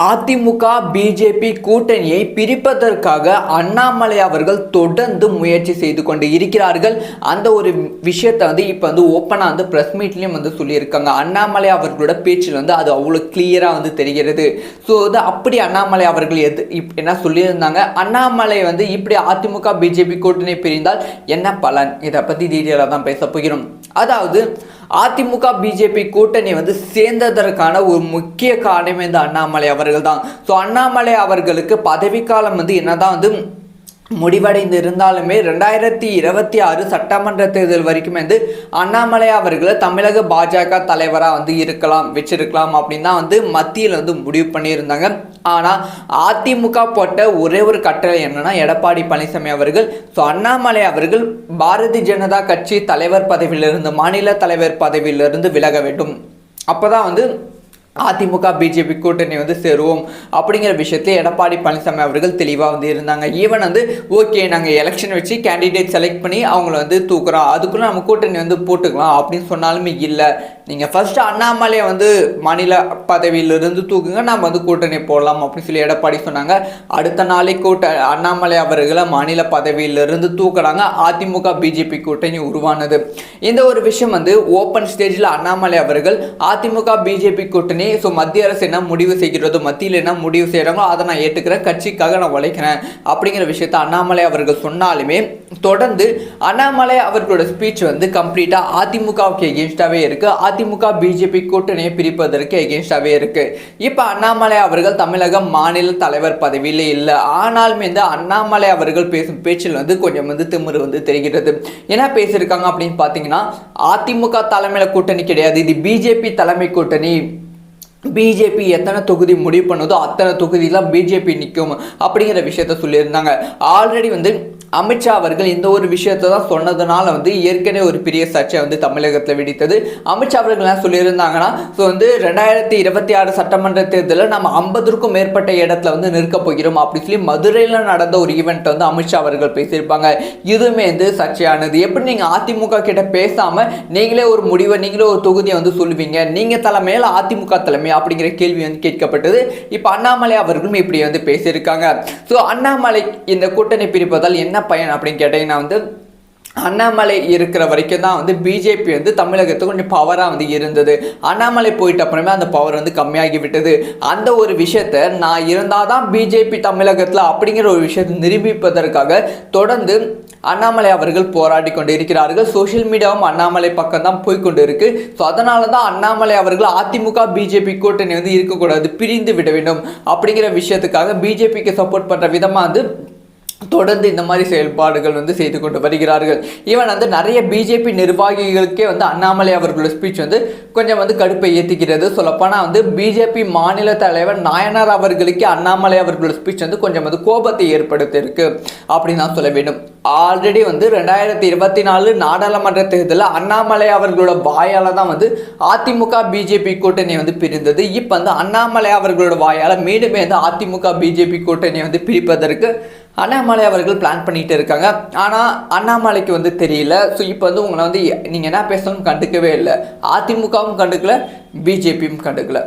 AIADMK BJP கூட்டணியை பிரிப்பதற்காக அண்ணாமலை அவர்கள் தொடர்ந்து முயற்சி செய்து கொண்டு இருக்கிறார்கள். அந்த ஒரு விஷயத்தை இப்போ ஓப்பனாக பிரஸ் மீட்லேயும் சொல்லியிருக்காங்க. அண்ணாமலை அவர்களோட பேச்சில் அது அவ்வளோ கிளியராக தெரிகிறது. ஸோ அப்படி அண்ணாமலை அவர்கள் என்ன சொல்லியிருந்தாங்க, அண்ணாமலை இப்படி அதிமுக பிஜேபி கூட்டணி பிரிந்தால் என்ன பலன், இதை பற்றி டீட்டெயிலாக தான் பேச போகிறோம். அதாவது அதிமுக பிஜேபி கூட்டணி சேர்ந்ததற்கான ஒரு முக்கிய காரணம் இந்த அண்ணாமலை அவர்கள் தான். ஸோ அண்ணாமலை அவர்களுக்கு பதவிக்காலம் என்னதான் முடிவடைந்து இருந்தாலுமே 2026 சட்டமன்ற தேர்தல் வரைக்கும் அண்ணாமலை அவர்களை தமிழக பாஜக தலைவராக வச்சிருக்கலாம் அப்படின்னு தான் மத்தியில் முடிவு பண்ணியிருந்தாங்க. ஆனால் அதிமுக போட்ட ஒரே ஒரு கட்டளை என்னன்னா, எடப்பாடி பழனிசாமி அவர்கள் அண்ணாமலை அவர்கள் பாரதிய ஜனதா கட்சி தலைவர் பதவியிலிருந்து, மாநில தலைவர் பதவியிலிருந்து விலக வேண்டும். அப்போதான் அதிமுக பிஜேபி கூட்டணி சேருவோம் அப்படிங்கிற விஷயத்தில் எடப்பாடி பழனிசாமி அவர்கள் தெளிவாக இருந்தாங்க. ஈவன் ஓகே, நாங்கள் எலெக்ஷன் வச்சு கேண்டிடேட் செலக்ட் பண்ணி அவங்கள தூக்குறோம், அதுக்குள்ளே நம்ம கூட்டணி போட்டுக்கலாம் அப்படின்னு சொன்னாலுமே இல்லை, நீங்கள் ஃபர்ஸ்ட் அண்ணாமலையை மாநில பதவியிலிருந்து தூக்குங்க, நம்ம கூட்டணி போடலாம் அப்படின்னு சொல்லி எடப்பாடி சொன்னாங்க. அடுத்த நாளை அண்ணாமலை அவர்களை மாநில பதவியிலிருந்து தூக்குறாங்க. அதிமுக பிஜேபி கூட்டணி உருவானது. இந்த ஒரு விஷயம் ஓப்பன் ஸ்டேஜில் அண்ணாமலை அவர்கள் அதிமுக பிஜேபி கூட்டணி மத்திய அரசு என்ன முடிவு செய்கிறதோ, மத்தியில் என்ன முடிவு செய்கிறாங்களோ அதை நான் ஏற்றுக்கிறேன், கட்சிக்காக நான் உழைக்கிறேன் அப்படிங்கிற விஷயத்தை அண்ணாமலை அவர்கள் சொன்னாலுமே தொடர்ந்து அண்ணாமலை அவர்களோட ஸ்பீச் கம்ப்ளீட்டாக அதிமுகவுக்கு எகென்ஸ்டாகவே இருக்குது. அதிமுக பிஜேபி கூட்டணியை பிரிப்பதற்கு எகென்ஸ்டாகவே இருக்குது. இப்போ அண்ணாமலை அவர்கள் தமிழக மாநில தலைவர் பதவியில் இல்லை. ஆனாலுமே அண்ணாமலை அவர்கள் பேசும் பேச்சில் கொஞ்சம் திமிரு தெரிகிறது. என்ன பேசியிருக்காங்க அப்படின்னு பார்த்தீங்கன்னா, அதிமுக தலைமையில் கூட்டணி கிடையாது, இது பிஜேபி தலைமை கூட்டணி, பிஜேபி எத்தனை தொகுதி முடிவு பண்ணுதோ அத்தனை தொகுதியெல்லாம் பிஜேபி நிற்கும் அப்படிங்கிற விஷயத்த சொல்லியிருந்தாங்க. ஆல்ரெடி அமித்ஷா அவர்கள் இந்த ஒரு விஷயத்தை தான் சொன்னதுனால ஏற்கனவே ஒரு பெரிய சர்ச்சை தமிழகத்தில் வெடித்தது. அமித்ஷா அவர்கள் என்ன சொல்லியிருந்தாங்கன்னா, ஸோ 2026 சட்டமன்ற தேர்தலில் நம்ம 50க்கும் மேற்பட்ட இடத்துல நிற்க போகிறோம் அப்படி சொல்லி மதுரையில் நடந்த ஒரு ஈவெண்ட் அமித்ஷா அவர்கள் பேசியிருப்பாங்க. இதுவுமே சர்ச்சையானது. எப்படி நீங்கள் அதிமுக கிட்ட பேசாமல் நீங்களே ஒரு முடிவை, நீங்களே ஒரு தொகுதியை சொல்லுவீங்க, நீங்கள் தலைமையில் அதிமுக தலைமை அப்படிங்கிற கேள்வி கேட்கப்பட்டது. இப்போ அண்ணாமலை அவர்களும் இப்படி பேசியிருக்காங்க. ஸோ அண்ணாமலை இந்த கூட்டணி பிரிப்பதால் என்ன பயன் அப்படின்னு கேட்டீங்கன்னா, அண்ணாமலை இருக்கிற வரைக்கும் தான் பிஜேபி தமிழகத்துக்கு கொஞ்சம் பவராக இருந்தது. அண்ணாமலை போயிட்ட அப்புறமே அந்த பவர் கம்மியாகி விட்டது. அந்த ஒரு விஷயத்தை நான் இருந்தால் தான் பிஜேபி தமிழகத்தில் அப்படிங்கிற ஒரு விஷயத்தை நிரூபிப்பதற்காக தொடர்ந்து அண்ணாமலை அவர்கள் போராடி கொண்டு இருக்கிறார்கள். சோஷியல் மீடியாவும் அண்ணாமலை பக்கம் தான் போய்கொண்டு இருக்கு. ஸோ அதனால தான் அண்ணாமலை அவர்கள் அதிமுக பிஜேபி கூட்டணி இருக்கக்கூடாது, பிரிந்து விட வேண்டும் அப்படிங்கிற விஷயத்துக்காக பிஜேபிக்கு சப்போர்ட் பண்ணுற விதமாக தொடர்ந்து இந்த மாதிரி செயல்பாடுகள் செய்து கொண்டு வருகிறார்கள். ஈவன் நிறைய பிஜேபி நிர்வாகிகளுக்கே அண்ணாமலை அவர்களோட ஸ்பீச் கொஞ்சம் கடுப்பை ஏற்றிக்கிறது. சொல்லப்போனால் பிஜேபி மாநில தலைவர் நாயனார் அவர்களுக்கு அண்ணாமலை அவர்களோட ஸ்பீச் கொஞ்சம் கோபத்தை ஏற்படுத்தியிருக்கு அப்படின்னு தான் சொல்ல வேண்டும். ஆல்ரெடி 2024 நாடாளுமன்ற தேர்தலில் அண்ணாமலை அவர்களோட வாயால் தான் அதிமுக பிஜேபி கூட்டணி பிரிந்தது. இப்போ அண்ணாமலை அவர்களோட வாயால் மீண்டுமே அதிமுக பிஜேபி கூட்டணி பிரிப்பதற்கு அண்ணாமலை அவர்கள் பிளான் பண்ணிட்டு இருக்காங்க. ஆனால் அண்ணாமலைக்கு தெரியல. ஸோ இப்போ உங்களை நீங்கள் என்ன பேசணும் கண்டுக்கவே இல்லை. அதிமுகவும் கண்டுக்கல, பிஜேபியும் கண்டுக்கல.